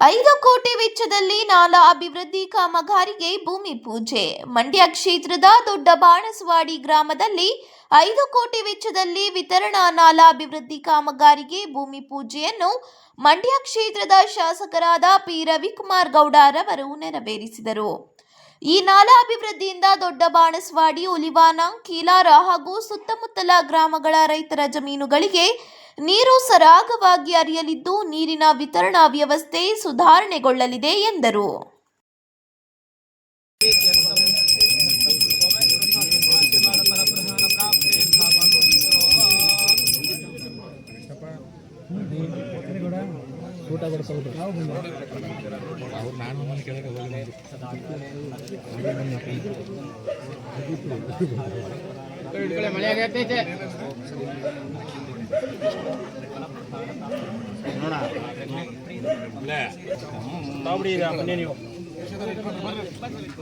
5 ಕೋಟಿ ವೆಚ್ಚದಲ್ಲಿ ನಾಲಾ ಅಭಿವೃದ್ಧಿ ಕಾಮಗಾರಿಗೆ ಭೂಮಿ ಪೂಜೆ. ಮಂಡ್ಯ ಕ್ಷೇತ್ರದ ದೊಡ್ಡ ಬಾಣಸವಾಡಿ ಗ್ರಾಮದಲ್ಲಿ 5 ಕೋಟಿ ವೆಚ್ಚದಲ್ಲಿ ವಿತರಣಾ ನಾಲಾ ಅಭಿವೃದ್ಧಿ ಕಾಮಗಾರಿಗೆ ಭೂಮಿ ಪೂಜೆಯನ್ನು ಮಂಡ್ಯ ಕ್ಷೇತ್ರದ ಶಾಸಕರಾದ ಪಿ ರವಿಕುಮಾರ್ ಗೌಡರವರು ನೆರವೇರಿಸಿದರು. ಈ ನಾಲಾ ಅಭಿವೃದ್ಧಿಯಿಂದ ದೊಡ್ಡ ಬಾಣಸವಾಡಿ, ಹುಲಿವಾನ, ಕೀಲಾರ ಹಾಗೂ ಸುತ್ತಮುತ್ತಲ ಗ್ರಾಮಗಳ ರೈತರ ಜಮೀನುಗಳಿಗೆ ನೀರು ಸರಾಗವಾಗಿ ಹರಿಯಲಿದ್ದು ನೀರಿನ ವಿತರಣಾ ವ್ಯವಸ್ಥೆ ಸುಧಾರಣೆಗೊಳ್ಳಲಿದೆ ಎಂದರು.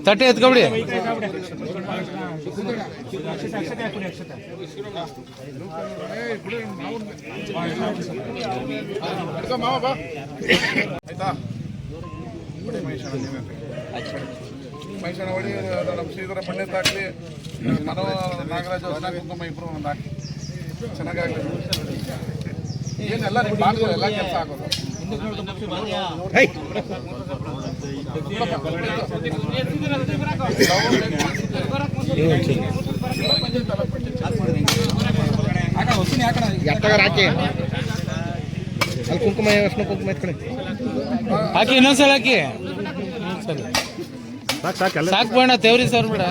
ತಟ್ಟೆ ಎತ್ಕೊಬಿಡಿ. ಮೈಸೂರು ಹೊಡಿ ನಮ್ಮ ಶ್ರೀಧರ ಪಂಡಿತ್ ಹಾಕಲಿ, ಮನೋ ನಾಗರಾಜ್ ಕುಂಕುಮ ಇಬ್ಬರು ಒಂದು ಹಾಕಿ ಚೆನ್ನಾಗಾಗಲಿ. ಏನೆಲ್ಲ ನಿಮ್ಮ ಭಾಗಗಳು ಎಲ್ಲ ಕೆಲಸ ಆಗೋದು. ಕುಂಕುಮ ಕುಂಕುಮ ಹಾಕಿ ಇನ್ನೊಂದ್ಸಲ ಹಾಕಿ. ಸಾಕು ಬೇಡ ತೇವ್ರಿ ಸರ್ ಬೇಡ.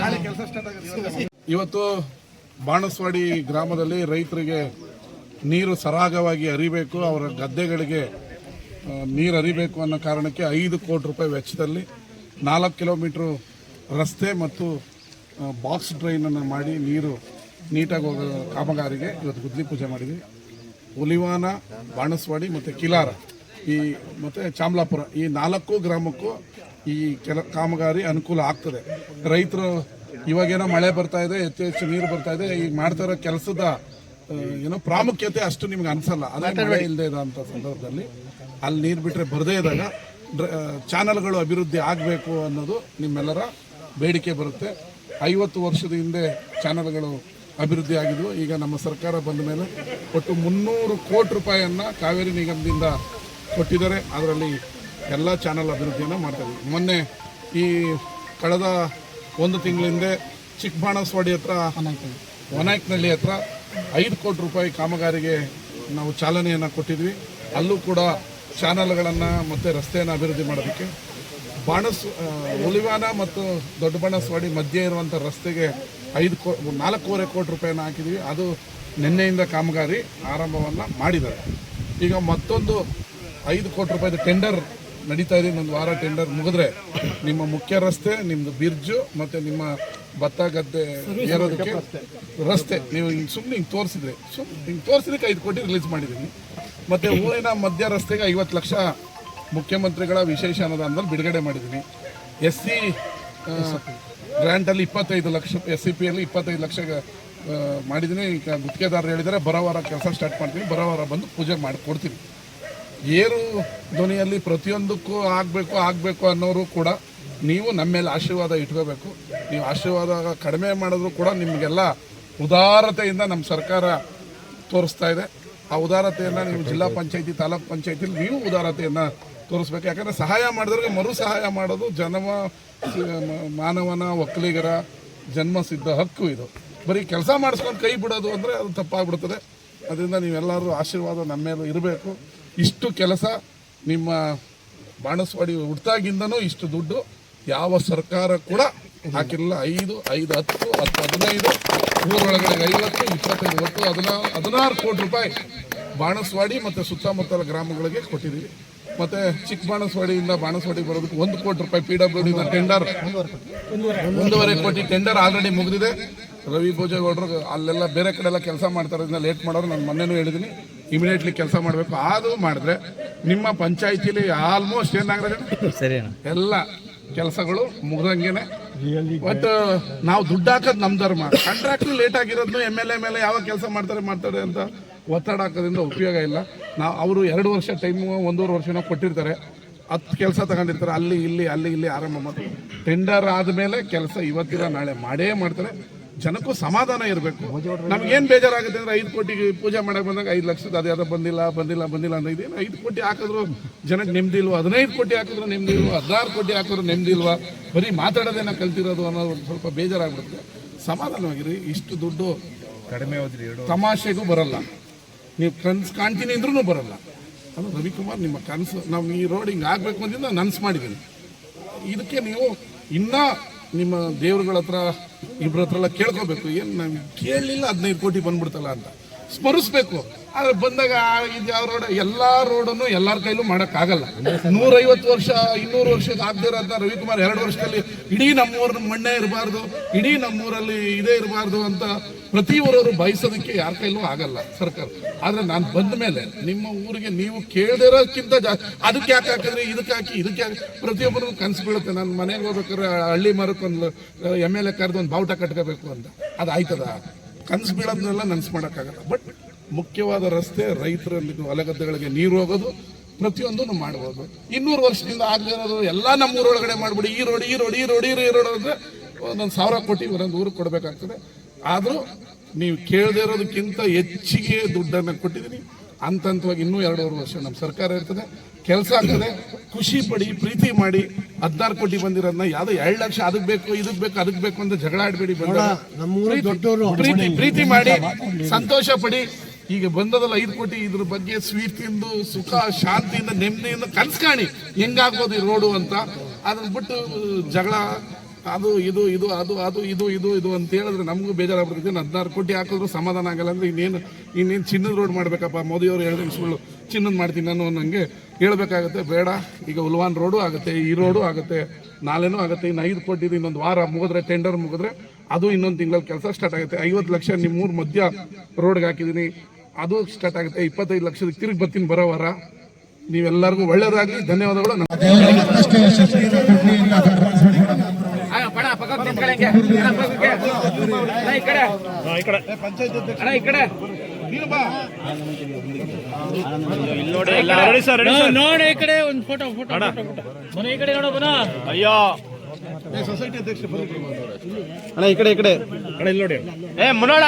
ಇವತ್ತು ಬಾಣಸವಾಡಿ ಗ್ರಾಮದಲ್ಲಿ ರೈತರಿಗೆ ನೀರು ಸರಾಗವಾಗಿ ಹರಿಬೇಕು, ಅವರ ಗದ್ದೆಗಳಿಗೆ ನೀರು ಹರಿಬೇಕು ಅನ್ನೋ ಕಾರಣಕ್ಕೆ 5 ಕೋಟಿ ರೂಪಾಯಿ ವೆಚ್ಚದಲ್ಲಿ 4 ಕಿಲೋಮೀಟ್ರು ರಸ್ತೆ ಮತ್ತು ಬಾಕ್ಸ್ ಡ್ರೈನನ್ನು ಮಾಡಿ ನೀರು ನೀಟಾಗಿ ಹೋಗೋ ಕಾಮಗಾರಿಗೆ ಇವತ್ತು ಗುದ್ಲಿ ಪೂಜೆ ಮಾಡಿದ್ವಿ. ಹುಲಿವಾನ, ಬಾಣಸವಾಡಿ ಮತ್ತು ಕಿಲಾರ ಮತ್ತು ಚಾಮಲಾಪುರ ಈ 4 ಗ್ರಾಮಕ್ಕೂ ಈ ಕಾಮಗಾರಿ ಅನುಕೂಲ ಆಗ್ತದೆ. ರೈತರು ಇವಾಗೇನೋ ಮಳೆ ಬರ್ತಾ ಇದೆ, ಹೆಚ್ಚು ನೀರು ಬರ್ತಾ ಇದೆ, ಈ ಮಾಡ್ತಾ ಇರೋ ಕೆಲಸದ ಪ್ರಾಮುಖ್ಯತೆ ಅಷ್ಟು ನಿಮ್ಗೆ ಅನ್ಸಲ್ಲ. ಅದೇ ಮಳೆ ಇಲ್ಲದೆ ಇರೋಂಥ ಸಂದರ್ಭದಲ್ಲಿ ಅಲ್ಲಿ ನೀರು ಬಿಟ್ಟರೆ ಬರದೇ ಇದ್ದಾಗ ಚಾನಲ್ಗಳು ಅಭಿವೃದ್ಧಿ ಆಗಬೇಕು ಅನ್ನೋದು ನಿಮ್ಮೆಲ್ಲರ ಬೇಡಿಕೆ ಬರುತ್ತೆ. 50 ವರ್ಷದ ಹಿಂದೆ ಚಾನಲ್ಗಳು ಅಭಿವೃದ್ಧಿ ಆಗಿದ್ವು. ಈಗ ನಮ್ಮ ಸರ್ಕಾರ ಬಂದ ಮೇಲೆ ಒಟ್ಟು 300 ಕೋಟಿ ರೂಪಾಯಿಯನ್ನು ಕಾವೇರಿ ನಿಗಮದಿಂದ ಕೊಟ್ಟಿದ್ದಾರೆ. ಅದರಲ್ಲಿ ಎಲ್ಲ ಚಾನಲ್ ಅಭಿವೃದ್ಧಿಯನ್ನು ಮಾಡ್ತಾಯಿದ್ವಿ. ಮೊನ್ನೆ ಈ ಕಳೆದ 1 ತಿಂಗಳ ಹಿಂದೆ ಚಿಕ್ಕಬಾಣಸವಾಡಿ ಹತ್ರ ಹೊನಾಯ್ಕನಹಳ್ಳಿ ಹತ್ರ 5 ಕೋಟಿ ರೂಪಾಯಿ ಕಾಮಗಾರಿಗೆ ನಾವು ಚಾಲನೆಯನ್ನು ಕೊಟ್ಟಿದ್ವಿ. ಅಲ್ಲೂ ಕೂಡ ಚಾನಲ್ಗಳನ್ನು ಮತ್ತು ರಸ್ತೆಯನ್ನು ಅಭಿವೃದ್ಧಿ ಮಾಡೋದಕ್ಕೆ ಹುಲಿವಾನ ಮತ್ತು ದೊಡ್ಡ ಬಾಣಸವಾಡಿ ಮಧ್ಯೆ ಇರುವಂಥ ರಸ್ತೆಗೆ 4.25 ಕೋಟಿ ರೂಪಾಯಿಯನ್ನು ಹಾಕಿದ್ವಿ. ಅದು ನಿನ್ನೆಯಿಂದ ಕಾಮಗಾರಿ ಆರಂಭವನ್ನು ಮಾಡಿದ್ದಾರೆ. ಈಗ ಮತ್ತೊಂದು 5 ಕೋಟಿ ರೂಪಾಯಿದು ಟೆಂಡರ್ ನಡೀತಾ ಇದೆ. ಇನ್ನೊಂದು ವಾರ ಟೆಂಡರ್ ಮುಗಿದ್ರೆ ನಿಮ್ಮ ಮುಖ್ಯ ರಸ್ತೆ, ನಿಮ್ಮದು ಬಿರ್ಜು ಮತ್ತು ನಿಮ್ಮ ಭತ್ತ ಗದ್ದೆ ಏರೋದಕ್ಕೆ ರಸ್ತೆ ನೀವು ಸುಮ್ಮನೆ ಹಿಂಗೆ ತೋರಿಸಿದಕ್ಕೆ 5 ಕೋಟಿ ರಿಲೀಸ್ ಮಾಡಿದ್ದೀನಿ. ಮತ್ತು ಊರಿನ ಮಧ್ಯ ರಸ್ತೆಗೆ 50 ಲಕ್ಷ ಮುಖ್ಯಮಂತ್ರಿಗಳ ವಿಶೇಷ ಅನುದಾನದಲ್ಲಿ ಬಿಡುಗಡೆ ಮಾಡಿದ್ದೀನಿ. SC ಗ್ರ್ಯಾಂಟಲ್ಲಿ 25 ಲಕ್ಷ, SCPಯಲ್ಲಿ 25 ಲಕ್ಷ ಮಾಡಿದ್ದೀನಿ. ಈಗ ಗುತ್ತಿಗೆದಾರರು ಹೇಳಿದರೆ ಬರೋ ವಾರ ಕೆಲಸ ಸ್ಟಾರ್ಟ್ ಮಾಡ್ತೀನಿ, ಬರೋ ವಾರ ಬಂದು ಪೂಜೆ ಮಾಡಿಕೊಡ್ತೀನಿ. ಏರು ಧ್ವನಿಯಲ್ಲಿ ಪ್ರತಿಯೊಂದಕ್ಕೂ ಆಗಬೇಕು ಅನ್ನೋರು ಕೂಡ ನೀವು ನಮ್ಮ ಮೇಲೆ ಆಶೀರ್ವಾದ ಇಟ್ಕೋಬೇಕು. ನೀವು ಆಶೀರ್ವಾದ ಕಡಿಮೆ ಮಾಡಿದ್ರು ಕೂಡ ನಿಮಗೆಲ್ಲ ಉದಾರತೆಯಿಂದ ನಮ್ಮ ಸರ್ಕಾರ ತೋರಿಸ್ತಾ ಇದೆ. ಆ ಉದಾರತೆಯನ್ನು ನೀವು ಜಿಲ್ಲಾ ಪಂಚಾಯತಿ, ತಾಲೂಕು ಪಂಚಾಯತಿಲಿ ನೀವು ಉದಾರತೆಯನ್ನು ತೋರಿಸ್ಬೇಕು. ಯಾಕಂದರೆ ಸಹಾಯ ಮಾಡಿದ್ರಿಗೆ ಮರು ಸಹಾಯ ಮಾಡೋದು ಮಾನವನ ಒಕ್ಕಲಿಗರ ಜನ್ಮಸಿದ್ಧ ಹಕ್ಕು. ಇದು ಬರೀ ಕೆಲಸ ಮಾಡಿಸ್ಕೊಂಡು ಕೈ ಬಿಡೋದು ಅಂದರೆ ಅದು ತಪ್ಪಾಗ್ಬಿಡ್ತದೆ. ಅದರಿಂದ ನೀವೆಲ್ಲರೂ ಆಶೀರ್ವಾದ ನಮ್ಮ ಮೇಲೆ ಇರಬೇಕು. ಇಷ್ಟು ಕೆಲಸ ನಿಮ್ಮ ಬಾಣಸವಾಡಿ ಹುಟ್ಟಾಗಿಂದನೂ ಇಷ್ಟು ದುಡ್ಡು ಯಾವ ಸರ್ಕಾರ ಕೂಡ ಹಾಕಿರಲಿಲ್ಲ. 5, 10, 15 ಊರೊಳಗಡೆ 50, 25 ಒಟ್ಟು 16 ಕೋಟಿ ರೂಪಾಯಿ ಬಾಣಸವಾಡಿ ಮತ್ತು ಸುತ್ತಮುತ್ತಲ ಗ್ರಾಮಗಳಿಗೆ ಕೊಟ್ಟಿದ್ದೀವಿ. ಮತ್ತು ಚಿಕ್ಕಬಾಣಸವಾಡಿಯಿಂದ ಬಾಣಸವಾಡಿ ಬರೋದಕ್ಕೆ 1 ಕೋಟಿ ರೂಪಾಯಿ PWDಯಿಂದ ಟೆಂಡರ್ 1.5 ಕೋಟಿ ಟೆಂಡರ್ ಆಲ್ರೆಡಿ ಮುಗಿದಿದೆ. ರವಿ ಭೋಜೇಗೌಡರು ಅಲ್ಲೆಲ್ಲ ಬೇರೆ ಕಡೆ ಎಲ್ಲ ಕೆಲಸ ಮಾಡ್ತಾರೋದ್ರಿಂದ ಲೇಟ್ ಮಾಡೋರು. ನಾನು ಮೊನ್ನೆನೂ ಹೇಳಿದ್ದೀನಿ, ಇಮಿಡಿಯೇಟ್ಲಿ ಕೆಲಸ ಮಾಡಬೇಕು. ಅದು ಮಾಡಿದ್ರೆ ನಿಮ್ಮ ಪಂಚಾಯಿತಿಲಿ ಆಲ್ಮೋಸ್ಟ್ ಏನಾಗಿದೆ ಸರಿ ಎಲ್ಲ ಕೆಲಸಗಳು ಮುಗ್ದಂಗೆನೆ. ಬಟ್ ನಾವು ದುಡ್ಡು ಹಾಕೋದು ನಮ್ಮ ಧರ್ಮ. ಕಾಂಟ್ರಾಕ್ಟ್ಲಿ ಲೇಟ್ ಆಗಿರೋದು MLA ಮೇಲೆ ಯಾವಾಗ ಕೆಲಸ ಮಾಡ್ತಾರೆ ಅಂತ ಒತ್ತಡ ಹಾಕೋದ್ರಿಂದ ಉಪಯೋಗ ಇಲ್ಲ. ನಾವು ಅವರು 2 ವರ್ಷ ಟೈಮು 1.5 ವರ್ಷನೋ ಕೊಟ್ಟಿರ್ತಾರೆ. 10 ಕೆಲಸ ತಗೊಂಡಿರ್ತಾರೆ, ಅಲ್ಲಿ ಇಲ್ಲಿ ಆರಂಭ ಮಾಡಿ ಟೆಂಡರ್ ಆದಮೇಲೆ ಕೆಲಸ ಇವತ್ತಿನ ನಾಳೆ ಮಾಡೇ ಮಾಡ್ತಾರೆ. ಜನಕ್ಕೂ ಸಮಾಧಾನ ಇರಬೇಕು. ನಮ್ಗೇನು ಬೇಜಾರಾಗುತ್ತೆ ಅಂದರೆ 5 ಕೋಟಿಗೆ ಪೂಜೆ ಮಾಡಕ್ಕೆ ಬಂದಾಗ 5 ಲಕ್ಷದ ಅದ್ಯಾವುದೋ ಬಂದಿಲ್ಲ ಅಂತ ಇದೇನು 5 ಕೋಟಿ ಹಾಕಿದ್ರು ಜನಕ್ಕೆ ನೆಮ್ಮದಿ ಇಲ್ವಾ, 15 ಕೋಟಿ ಹಾಕಿದ್ರು ನೆಮ್ಮದಿ ಇಲ್ವಾ, 16 ಕೋಟಿ ಹಾಕಿದ್ರು ನೆಮ್ಮದಿ ಇಲ್ವಾ, ಬರೀ ಮಾತಾಡೋದೇನ ಕಲ್ತಿರೋದು ಅನ್ನೋದು ಒಂದು ಸ್ವಲ್ಪ ಬೇಜಾರಾಗ್ಬಿಡುತ್ತೆ. ಸಮಾಧಾನವಾಗಿರಿ. ಇಷ್ಟು ದುಡ್ಡು ಕಡಿಮೆ ಹೋದ್ರಿ, ತಮಾಷೆಗೂ ಬರಲ್ಲ, ನೀವು ಕನಸು ಕಾಣ್ತೀನಿ ಅಂದ್ರೂ ಬರಲ್ಲ. ಅದು ರವಿಕುಮಾರ್ ನಿಮ್ಮ ಕನಸು. ನಾವು ಈ ರೋಡ್ ಹಿಂಗೆ ಆಗಬೇಕು ಅಂದಿಂದ ನನಸು ಮಾಡಿದ್ದೀನಿ. ಇದಕ್ಕೆ ನೀವು ಇನ್ನೂ ನಿಮ್ಮ ದೇವ್ರುಗಳ ಹತ್ರ ಇಬ್ಬರ ಹತ್ರ ಎಲ್ಲ ಕೇಳ್ಕೋಬೇಕು. ಏನು ನಾವು ಕೇಳಲಿಲ್ಲ 15 ಕೋಟಿ ಬಂದ್ಬಿಡ್ತಲ್ಲ ಅಂತ ಸ್ಮರಿಸ್ಬೇಕು. ಆದರೆ ಬಂದಾಗ ಇದು ಯಾವ ರೋಡ್, ಎಲ್ಲ ರೋಡನ್ನು ಎಲ್ಲರ ಕೈಲೂ ಮಾಡೋಕ್ಕಾಗಲ್ಲ. 150 ವರ್ಷ 200 ವರ್ಷಕ್ಕೆ ಆಗದೆ ಇರೋದನ್ನ ರವಿಕುಮಾರ್ 2 ವರ್ಷದಲ್ಲಿ ಇಡೀ ನಮ್ಮೂರ ಮಣ್ಣೇ ಇರಬಾರ್ದು, ಇಡೀ ನಮ್ಮೂರಲ್ಲಿ ಇದೇ ಇರಬಾರ್ದು ಅಂತ ಪ್ರತಿ ಊರವರು ಬಯಸೋದಕ್ಕೆ ಯಾರ ಕೈಲೂ ಆಗಲ್ಲ ಸರ್ಕಾರ. ಆದರೆ ನಾನು ಬಂದ ಮೇಲೆ ನಿಮ್ಮ ಊರಿಗೆ ನೀವು ಕೇಳದೇ ಇರೋಕ್ಕಿಂತ ಜಾಸ್ತಿ ಅದಕ್ಕೆ ಯಾಕೆ ಹಾಕಿದ್ರೆ ಇದಕ್ಕೆ ಹಾಕಿ ಇದಕ್ಕೆ ಹಾಕಿ ಪ್ರತಿಯೊಬ್ಬರಿಗೂ ಕನಸು ಬೀಳುತ್ತೆ. ನಾನು ಮನೆಗೆ ಹೋಗ್ಬೇಕಾದ್ರೆ ಹಳ್ಳಿ ಮರಕ್ಕೊಂದು MLA ಕರೆದು ಒಂದು ಬಾವುಟ ಕಟ್ಕೋಬೇಕು ಅಂತ. ಅದು ಆಯ್ತದ? ಕನಸು ಬೀಳೋದನ್ನೆಲ್ಲ ನನಸು ಮಾಡೋಕ್ಕಾಗಲ್ಲ. ಬಟ್ ಮುಖ್ಯವಾದ ರಸ್ತೆ, ರೈತರಲ್ಲಿ ಹೊಲಗದ್ದೆಗಳಿಗೆ ನೀರು ಹೋಗೋದು, ಪ್ರತಿಯೊಂದನ್ನು ಮಾಡ್ಬೋದು. 200 ವರ್ಷದಿಂದ ಆಗದೇ ಇರೋದು ಎಲ್ಲ ನಮ್ಮ ಊರೊಳಗಡೆ ಮಾಡಿಬಿಡಿ. ಈ ರೋಡ್ ಅಂದರೆ ಒಂದೊಂದು 1000 ಕೋಟಿ ಒಂದೊಂದು ಊರಿಗೆ ಕೊಡಬೇಕಾಗ್ತದೆ. ಆದರೂ ನೀವು ಕೇಳದೇ ಇರೋದಕ್ಕಿಂತ ಹೆಚ್ಚಿಗೆ ದುಡ್ಡನ್ನು ಕೊಟ್ಟಿದ್ದೀನಿ. ಹಂತವಾಗಿ ಇನ್ನೂ 2.5 ವರ್ಷ ನಮ್ಮ ಸರ್ಕಾರ ಇರ್ತದೆ, ಕೆಲಸ ಆಗ್ತದೆ. ಖುಷಿ ಪಡಿ, ಪ್ರೀತಿ ಮಾಡಿ. 16 ಕೋಟಿ ಬಂದಿರೋದನ್ನ ಯಾವುದೋ 2 ಲಕ್ಷ ಅದಕ್ಕೆ ಬೇಕು ಅದಕ್ಕೆ ಬೇಕು ಅಂತ ಜಗಳ ಆಡಬೇಡಿ. ಪ್ರೀತಿ ಮಾಡಿ, ಸಂತೋಷ ಪಡಿ. ಈಗ ಬಂದದಲ್ಲ 5 ಕೋಟಿ, ಇದ್ರ ಬಗ್ಗೆ ಸ್ವೀಟ್ ತಿಂದು ಸುಖ ಶಾಂತಿಯಿಂದ ನೆಮ್ಮದಿಯಿಂದ ಕನಸು ಕಾಣಿ ಹೆಂಗಾಗ್ಬೋದು ಈ ರೋಡು ಅಂತ. ಅದನ್ನ ಬಿಟ್ಟು ಜಗಳ ಅದು ಇದು ಅಂತ ಹೇಳಿದ್ರೆ ನಮಗೂ ಬೇಜಾರಾಗ್ಬಿಡ್ತದೆ. 16 ಕೋಟಿ ಹಾಕಿದ್ರು ಸಮಾಧಾನ ಆಗಲ್ಲ ಅಂದರೆ ಇನ್ನೇನು ಚಿನ್ನದ ರೋಡ್ ಮಾಡಬೇಕಪ್ಪ, ಮೋದಿಯವರು ಹೇಳಿದ್ರೆ ಸುಳ್ಳು ಚಿನ್ನದ ಮಾಡ್ತೀನಿ ನಾನು ಅನ್ನಂಗೆ ಹೇಳ್ಬೇಕಾಗತ್ತೆ. ಬೇಡ, ಈಗ ಉಲ್ವಾನ್ ರೋಡು ಆಗುತ್ತೆ, ಈ ರೋಡು ಆಗುತ್ತೆ, ನಾಳೆನೂ ಆಗುತ್ತೆ. ಇನ್ನು 5 ಕೋಟಿದು ಇನ್ನೊಂದು ವಾರ ಮುಗಿದ್ರೆ, ಟೆಂಡರ್ ಮುಗಿದ್ರೆ ಅದು ಇನ್ನೊಂದು ತಿಂಗಳಲ್ಲಿ ಕೆಲಸ ಸ್ಟಾರ್ಟ್ ಆಗುತ್ತೆ. 50 ಲಕ್ಷ ನಿಮ್ಮೂರು ಮಧ್ಯ ರೋಡ್ಗೆ ಹಾಕಿದ್ದೀನಿ, ಅದು ಸ್ಟಾರ್ಟ್ ಆಗುತ್ತೆ. 25 ಲಕ್ಷದ ತಿರುಗಿ ಬರ್ತೀನಿ ಬರೋ ವಾರ. ನೀವೆಲ್ಲರಿಗೂ ಒಳ್ಳೇದಾಗಲಿ. ಧನ್ಯವಾದಗಳು. ನೋಡಿ ಈ ಕಡೆ ಒಂದು ಫೋಟೋ ಮನೆ ಈ ಕಡೆ ನೋಡೋಣ. ಅಯ್ಯೋ ಸೊಸೈಟಿ ಅಧ್ಯಕ್ಷ ಅಣ್ಣ ಈ ಕಡೆ ಇಲ್ಲಿ ನೋಡಿ. ಮುನ್ನೋಣ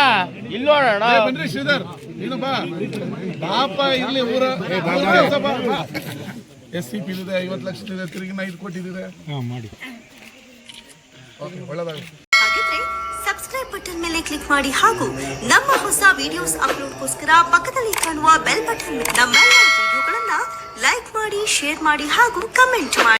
ಇಲ್ಲಿ ನೋಡೋಣ. ಬನ್ರಿ ಶ್ರೀಧರ್, ನೀನು ಬಾ ಪಾಪ. ಇಲ್ಲಿ ಊರ SCP ಇದೆ, 50 ಲಕ್ಷ ತಿರುಗಿನ 5 ಕೋಟಿ ಇದೆ ಮಾಡಿ. ಒಳ್ಳೆದಾಗಲಿ. ಹಾಗಿದ್ರೆ ಸಬ್ಸ್ಕ್ರೈಬ್ ಬಟನ್ ಮೇಲೆ ಕ್ಲಿಕ್ ಮಾಡಿ ಹಾಗೂ ನಮ್ಮ ಹೊಸ ವಿಡಿಯೋಸ್ ಅಪ್ಲೋಡ್ಗೋಸ್ಕರ ಪಕ್ಕದಲ್ಲಿ ಕಾಣುವ ಬೆಲ್ ಬಟನ್ ನಮ್ಮೆಲ್ಲ ವಿಡಿಯೋಗಳನ್ನ ಲೈಕ್ ಮಾಡಿ, ಶೇರ್ ಮಾಡಿ ಹಾಗೂ ಕಮೆಂಟ್ ಮಾಡಿ.